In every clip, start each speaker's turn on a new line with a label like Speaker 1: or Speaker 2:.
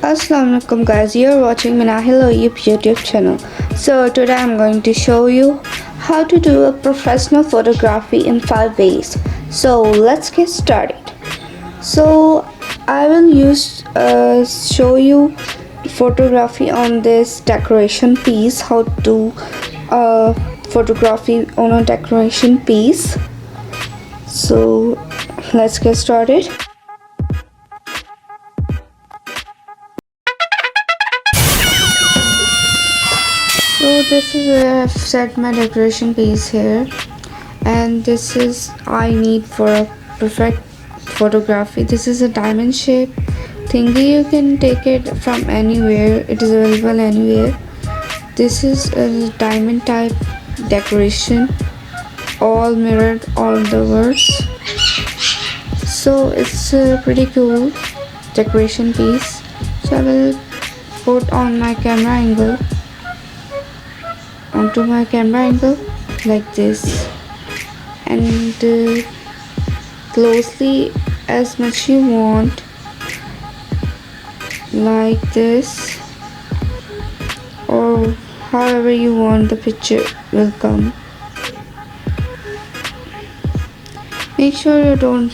Speaker 1: Assalamualaikum guys, you're watching Minahil Oyub YouTube channel. So today I'm going to show you how to do a professional photography in 5 ways. So let's get started. So I will show you photography on this decoration piece, how to photography on a decoration piece. So let's get started. So this is where I've set my decoration piece here, and this is I need for a perfect photography. This is a diamond shape thingy. You can take it from anywhere, it is available anywhere. This is a diamond type decoration, all mirrored all the words. So it's a pretty cool decoration piece. So I will put on my camera angle onto my camera angle like this, and closely as much you want, like this, or however you want the picture will come. Make sure you don't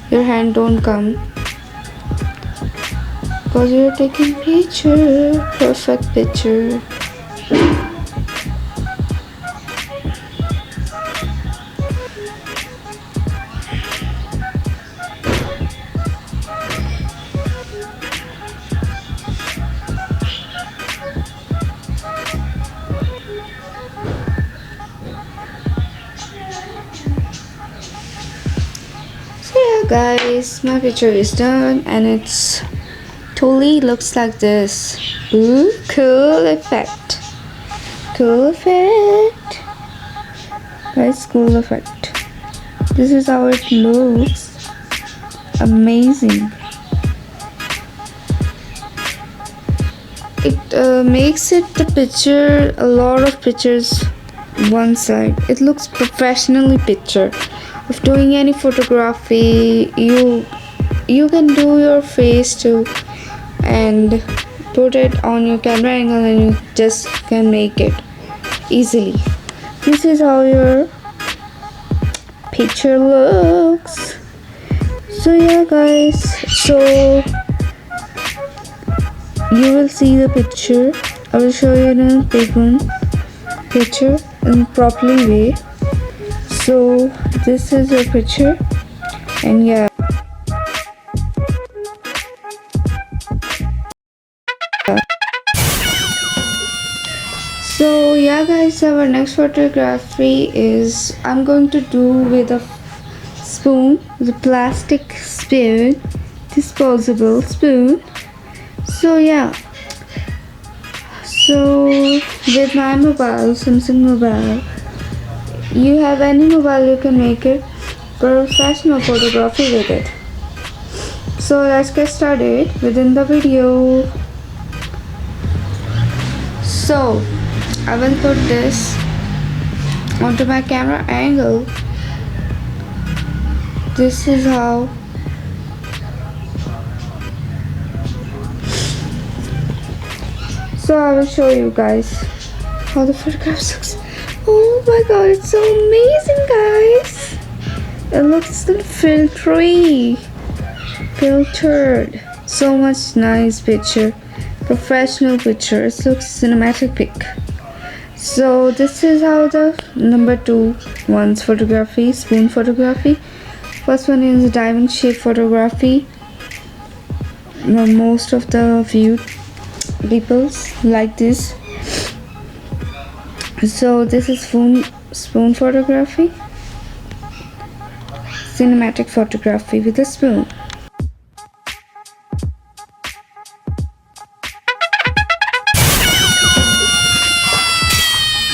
Speaker 1: your hand don't come, because you're taking picture, perfect picture. So yeah guys, my picture is done and it's totally looks like this. Ooh, cool effect. Cool effect. Guys, cool effect. This is how it looks. Amazing. It makes it the picture, a lot of pictures one side. It looks professionally picture. If doing any photography, you can do your face too and put it on your camera angle, and you just can make it easily. This is how your picture looks. So yeah guys, so you will see the picture. I will show you in a big one picture in properly way. So this is your picture, and yeah. So yeah guys, our next photography is I'm going to do with a spoon, the plastic spoon, disposable spoon. So yeah, so with my mobile, Samsung mobile, you have any mobile, you can make it professional photography with it. So let's get started within the video. So I will put this onto my camera angle. This is how so I will show you guys how the photograph looks. Oh my god, it's so amazing guys. It looks filtered. So much nice picture. Professional picture. It looks cinematic pic. So this is how the number 2 one's photography, spoon photography. First one is diamond shape photography. Most of the viewed people's like this. So this is spoon photography, cinematic photography with a spoon.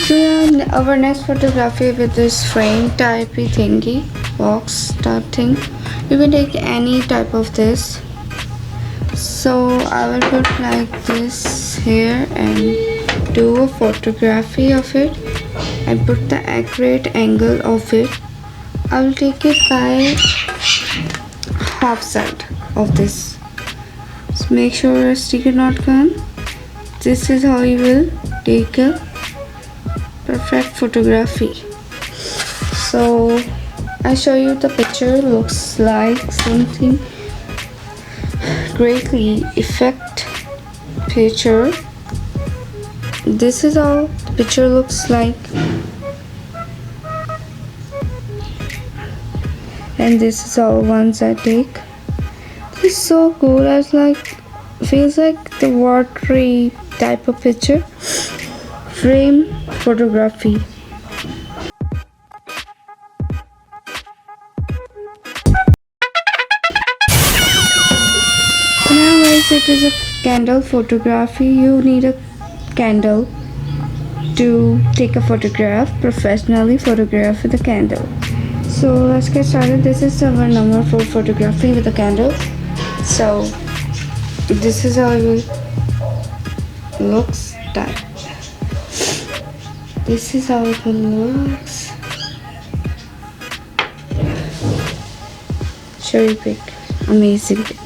Speaker 1: So yeah, our next photography with this frame type thingy, box type thing. You can take any type of this. So I will put like this here and do a photography of it and put the accurate angle of it. I will take it by half side of this Make sure a sticker not come. This is how you will take a perfect photography. So I show you the picture looks like something greatly effect picture. This is how the picture looks like, and this is how ones I take. This is so cool. It's like feels like the watery type of picture. Frame photography. Now guys, it is a candle photography. You need a candle to take a photograph, professionally photograph with a candle. So let's get started. This is our number 4 photography with a candle. So this is how it will looks like. This is how it will looks. Cherry pick, amazing pick.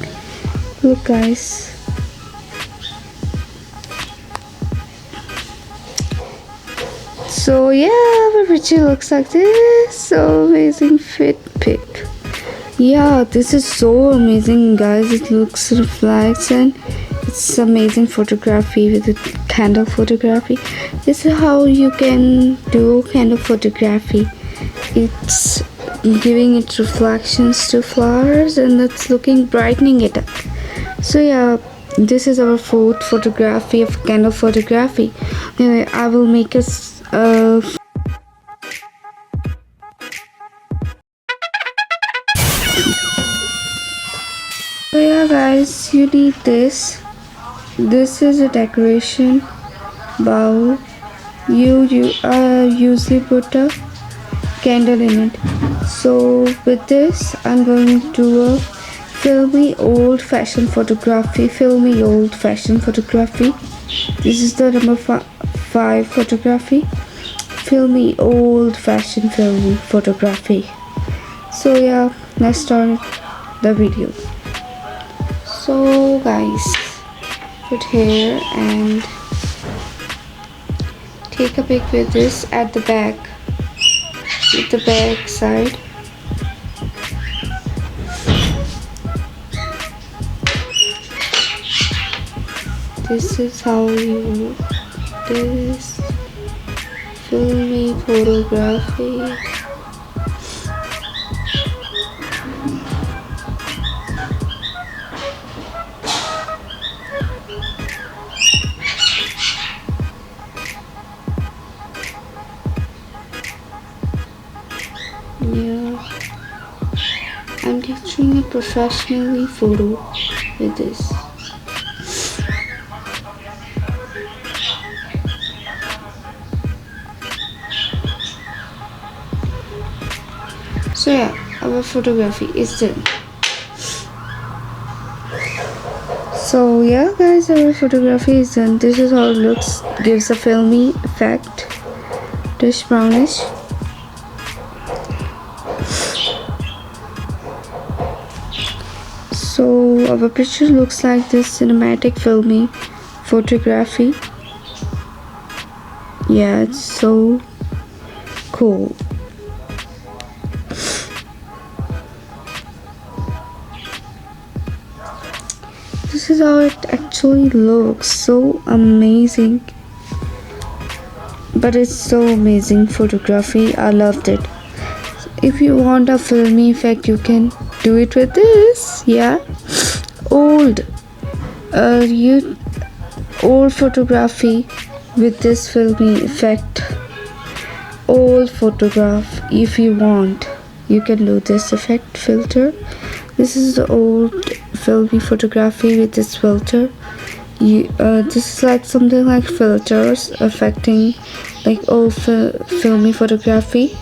Speaker 1: Look guys. So yeah, our picture looks like this. So amazing fit pick. Yeah, this is so amazing guys. It looks reflects and it's amazing photography with a candle photography. This is how you can do candle photography. It's giving it reflections to flowers and it's looking brightening it up. So yeah, this is our 4th photography of candle photography. Anyway, I will make a so yeah guys, you need this. This is a decoration bowl. You usually put a candle in it. So with this I'm going to do a filmy old-fashioned photography. This is the number 5 photography. Filmy old-fashioned photography. So yeah, let's start the video. So guys, put here and take a pic with this at the back, with the back side. This is how you do this filmy photography. Yeah, I'm capturing a professionally photo with this. So yeah, our photography is done. So yeah guys, our photography is done. This is how it looks. Gives a filmy effect. Dish brownish. So our picture looks like this cinematic filmy photography. Yeah, it's so cool. This is how it actually looks. So amazing. But it's so amazing photography. I loved it. If you want a filmy effect, you can do it with this. Yeah, old photography with this filmy effect. Old photograph. If you want, you can do this effect filter. This is the old filmy photography with this filter. This is like something like filters affecting like old filmy photography.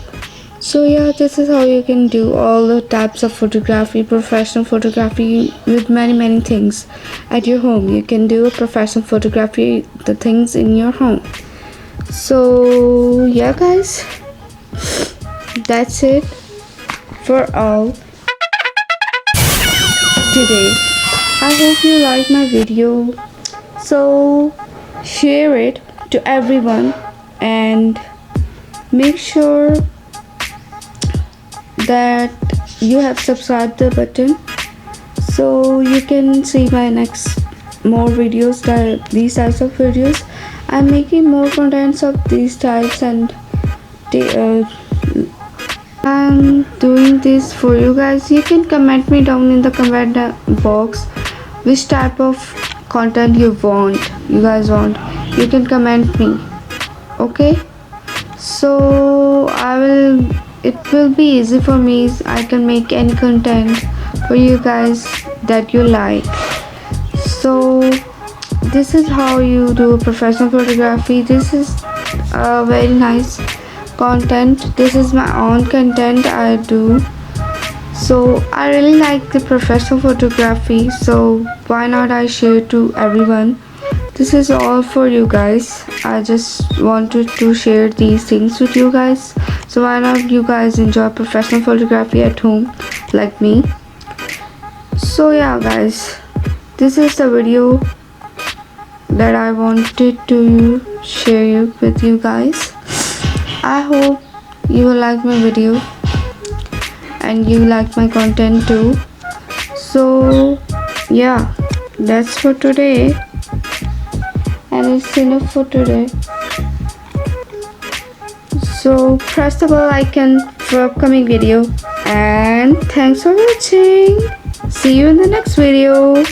Speaker 1: So yeah, this is how you can do all the types of photography, professional photography with many things at your home. You can do a professional photography, the things in your home. So yeah guys, that's it for all today. I hope you like my video. So share it to everyone and make sure that you have subscribed the button so you can see my next more videos, that these types of videos. I'm making more contents of these types, and I'm doing this for you guys. You can comment me down in the comment box which type of content you guys want. You can comment me, okay? So it will be easy for me. I can make any content for you guys that you like. So this is how you do professional photography. This is a very nice content. This is my own content I do. So I really like the professional photography, so why not I share to everyone. This is all for you guys. I just wanted to share these things with you guys. So why not you guys enjoy professional photography at home like me. So yeah guys, this is the video that I wanted to share with you guys. I hope you will like my video and you like my content too. So yeah, that's for today, and it's enough for today. So press the bell icon for upcoming video, and thanks for watching. See you in the next video.